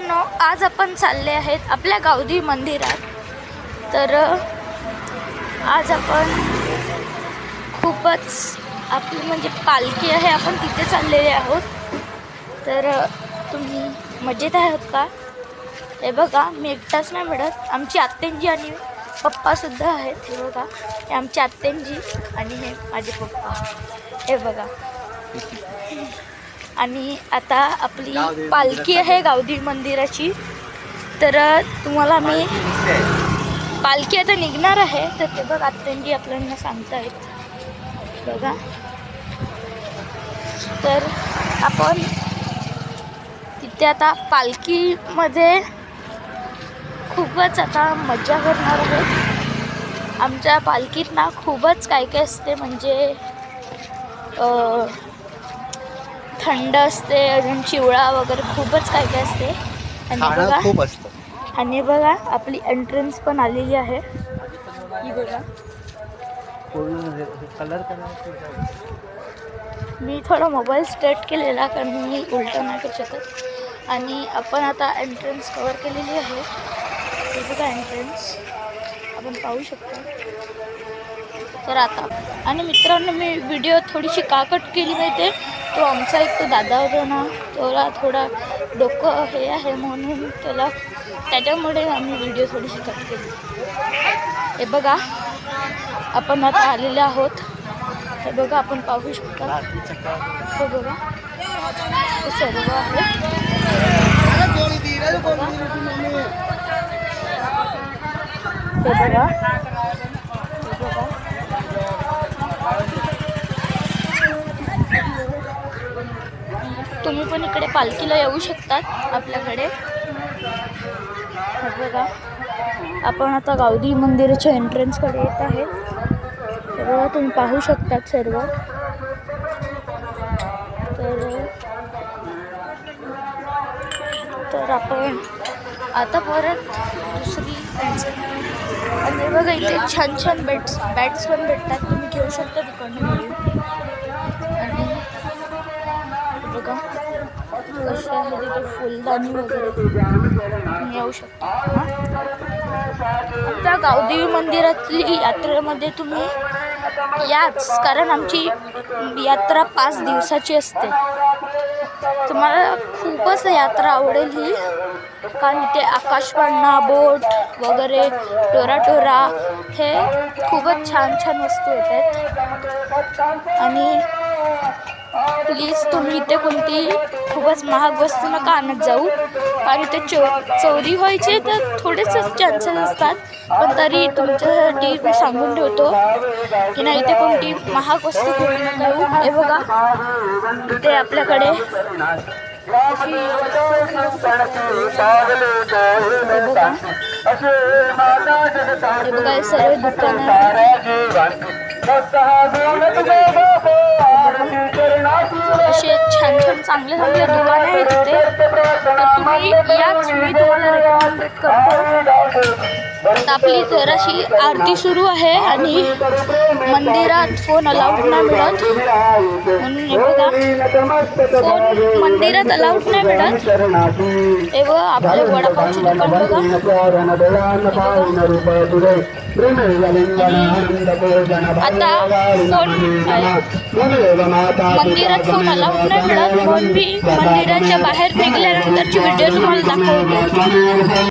मित्रांनो, आज आपण चालले आहेत आपल्या गावदी मंदिरात. तर आज आपण खूपच आपली म्हणजे पालखी आहे, आपण तिथे चाललेले आहोत. तर तुम्ही मजेत आहात का? हे बघा, मी एकटाच नाही मिळत, आमची आत्यांजी आणि पप्पासुद्धा आहेत. हे बघा, हे आमची आत्यांजी आणि हे माझे पप्पा. हे बघा. आणि आता आपली पालखी आहे गावदी मंदिराची. तर तुम्हाला मी पालखी आता निघणार आहे. तर ते बघ आत्यांजी आपल्याला सांगतायत बघा. तर आपण तिथे आता पालखीमध्ये खूपच आता मजा करणार आहोत. आमच्या पालखीत ना खूपच काय काय असते, म्हणजे थंड असते, अजून चिवळा वगैरे खूपच काय काय असते. आणि बघा आपली एंट्रन्स पण आलेली आहे. ही बघा, मी थोडा मोबाईल स्ट्रेट केलेला कारण मी उलटा नाही करू शकत. आणि आपण आता एंट्रन्स कवर केलेली आहे. हे बघा एंट्रन्स आपण पाहू शकतो. तर आता आणि मित्रांनो, मी व्हिडिओ थोडीशी का कट केली माहिती, तो आमचा एक तो दादा होता ना, त्याला थोडा डोकं हे आहे म्हणून त्याच्यामुळे आम्ही व्हिडिओ थोडीशी कट केली. हे बघा आपण आता आलेले आहोत. हे बघा आपण पाहू शकता. हे बघा हे सर्व आहे. हे बघा, तुम्ही पण इकडे पालखीला येऊ शकतात आपल्याकडे. बघा आपण आता गावदी मंदिराच्या एंट्रन्सकडे येत आहे. तर तुम्ही पाहू शकतात सर्व. तर आपण आता परत दुसरी आणि बघा इथे छान छान बॅट्स पण भेटतात, तुम्ही घेऊ शकता तिकडनं मिळून. आणि बघा कसे आहे तिथे फुलदाणी वगैरे, तुम्ही येऊ शकता. आमच्या गावदेवी मंदिरातली यात्रेमध्ये तुम्ही याच, कारण आमची यात्रा 5 दिवसाची असते. तुम्हाला खूपच यात्रा आवडेल ही, कारण इथे आकाशपाळणा, बोट वगैरे, टोरा हे खूपच छान छान वस्तू येतात. आणि प्लीज तुम्ही इथे कोणती खूपच महाग वस्तू नका आणत जाऊ, कारण इथे चोरी व्हायचे तर थोडेसे चान्सेस असतात. पण तरी तुमच्यासाठी मी सांगून ठेवतो की नाही, इथे कोणती महाग वस्तू घेऊ नका येऊ. हे बघा इथे आपल्याकडे हे बघा हे सर्व दुकानं असे छान छान चांगले दुकानं आहेत तिथे. तर तुम्ही याच, मी तुम्हाला रेकमेंड करतो. आता आपली जराशी आरती सुरू आहे आणि मंदिरात फोन अलाउड नाही मिळत म्हणून. हे बघा फोन मंदिरात अलाउड नाही मिळत. हे बघा आपले वडापावची दुकान बघा. आता फोन मंदिरात फोन अलाउड नाही मिळत म्हणून मी मंदिराच्या बाहेर निघाल्यानंतरची व्हिडिओ तुम्हाला दाखवतो.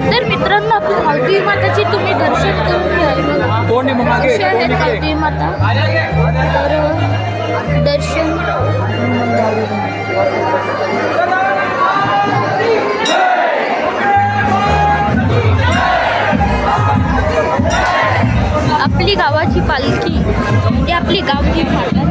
तर मित्रांनो, आपल्या गावदेवी माताची तुम्ही दर्शन करून घ्या. अशी आहे गावदेवी माता. तर दर्शन आपली गावाची पालखी म्हणजे आपली गावदेवी माताची.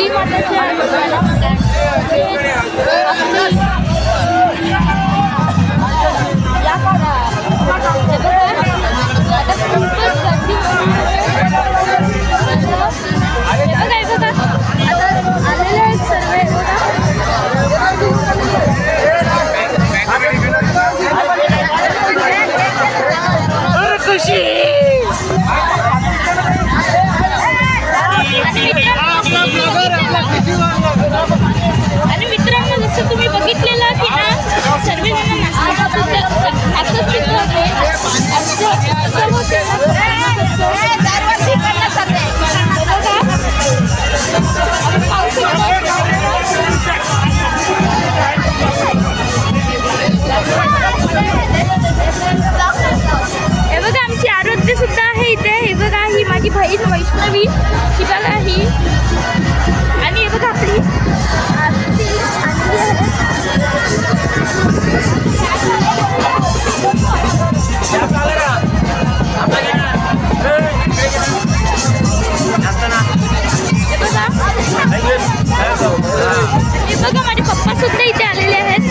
गावठी माताच्या याला म्हणतात. आणि मित्रांनो, जसं तुम्ही बघितलेलं की ना सर्वजण हे बघा, आमची आरोग्य सुद्धा आहे इथे. हे बघा, ही माझी बहीण वैष्णवी, ही बघा ही. आणि हे बघा आपली आरती आणली आहे. हे बघा, माझे पप्पा सुद्धा इथे आलेले आहेत.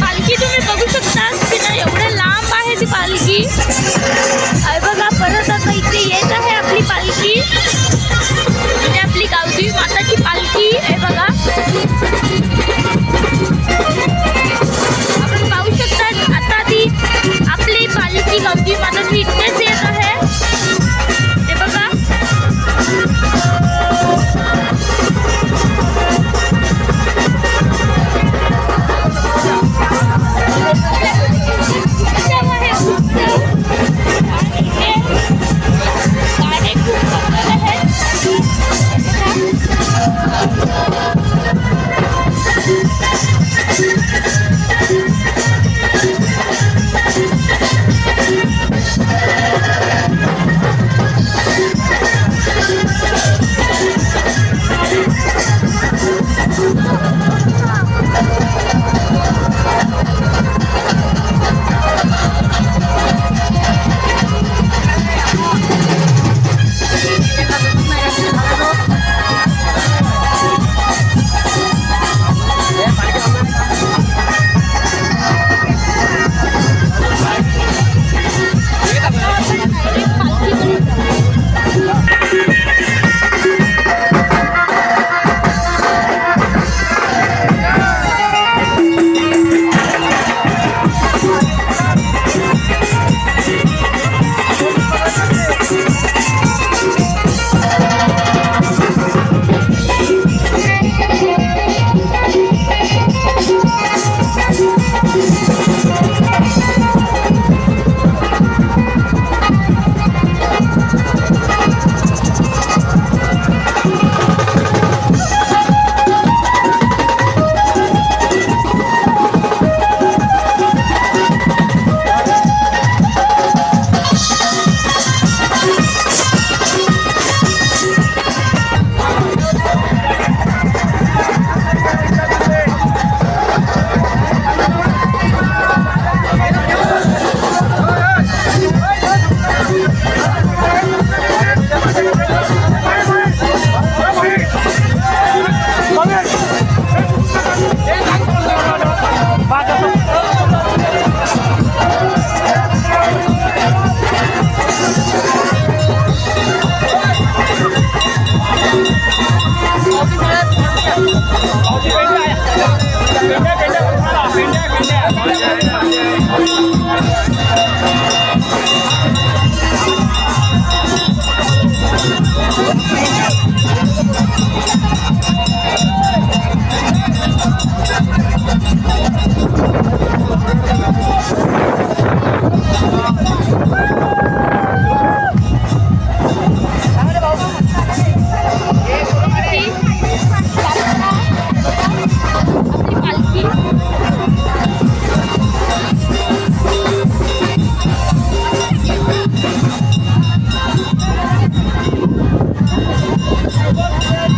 पालखी तुम्ही बघू शकता की ना, एवढं लांब आहे ती पालखी. आहे बघा, परत आता इथे येत आहे आपली पालखी. इथे आपली गावठी माताची पालखी आहे बघा. आपण पाहू शकता आता ती आपली पालखी गावठी माताची इथेच येत आहे. हे बघा,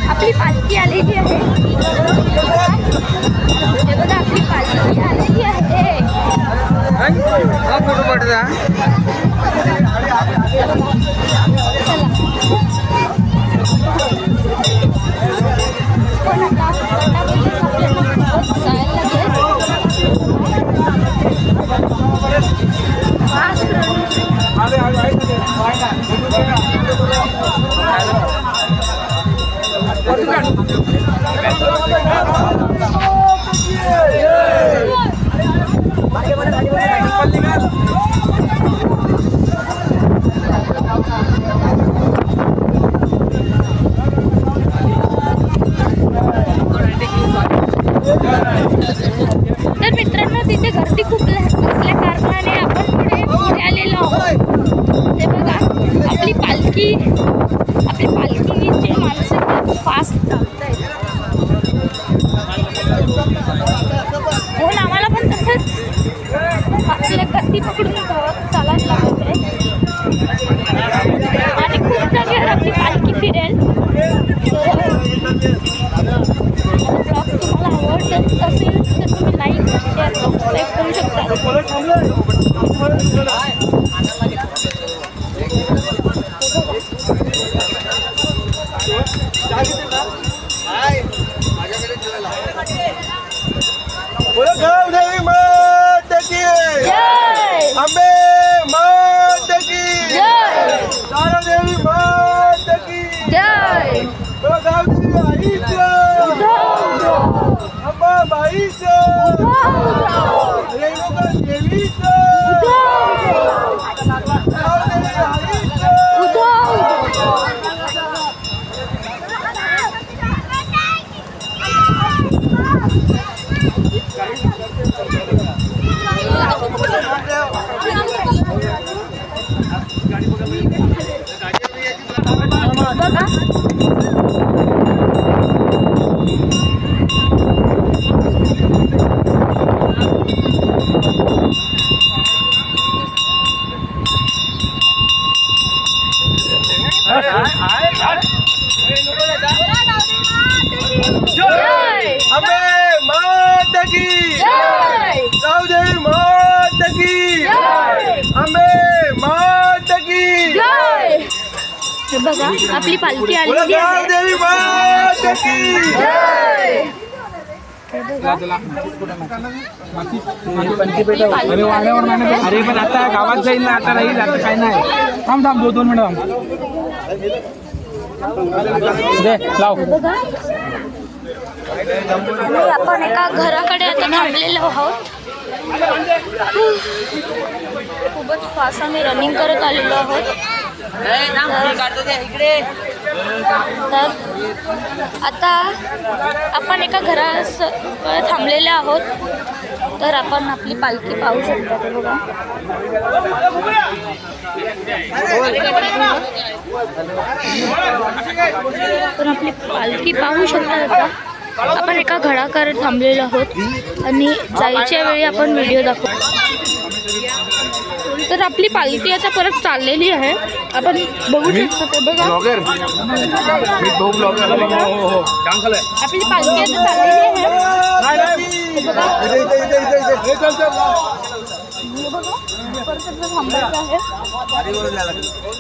आपली पालखी आलेली आहे. तर मित्रांनो तिथे गर्दी खूप असल्या कारणाने आपण पुढे आलेलो आहोत. ते बघा आपली पालखीचे माणसं खूप फास्ट चालतायत. म्हणून आम्हाला पण तसंच आपल्या गर्दी पकडून चालायला लागत आहे आणि खूप जागेवर आपली पालखी फिरेल. ब्लॉग तुम्हाला आवडत असेल तर तुम्ही लाईक शेअर सबस्क्राईब करू शकता. गावदेवी माता की जय. अंबे माता की जय. तारादेवी माता की जय. गावदेवी आईचं अंबा बाईचं रेणुका देवीचं गावदेवी आईचं अंबे माता की गावदेवी माता की अंबे माता की हे बघा आपली पालखी आलेली आहे. गावदेवी माता की अरे पण आता गावात जाईल ना, आता राहील, आता काय नाही. थांब 2 मिनिट थांब. दे लाव. आणि आपण एका घराकडे आता थांबलेलो आहोत. खूपच फास्ट आम्ही रनिंग करत आलेलो आहोत. तर आता आपण एका थांबलेले आहोत. तर आपण आपली पालखी पाहू शकतो. ते बघा तर आपली पालखी पाहू शकता. आता आपण एका घराकडे थांबलेलो आहोत आणि जायच्या वेळी आपण व्हिडिओ दाखवतो. तर आपली पालखी आता परत चाललेली आहे. आपण बघू शकतो. ते बघा आपली पालखी आता चाललेली आहे. थांबायचं आहे.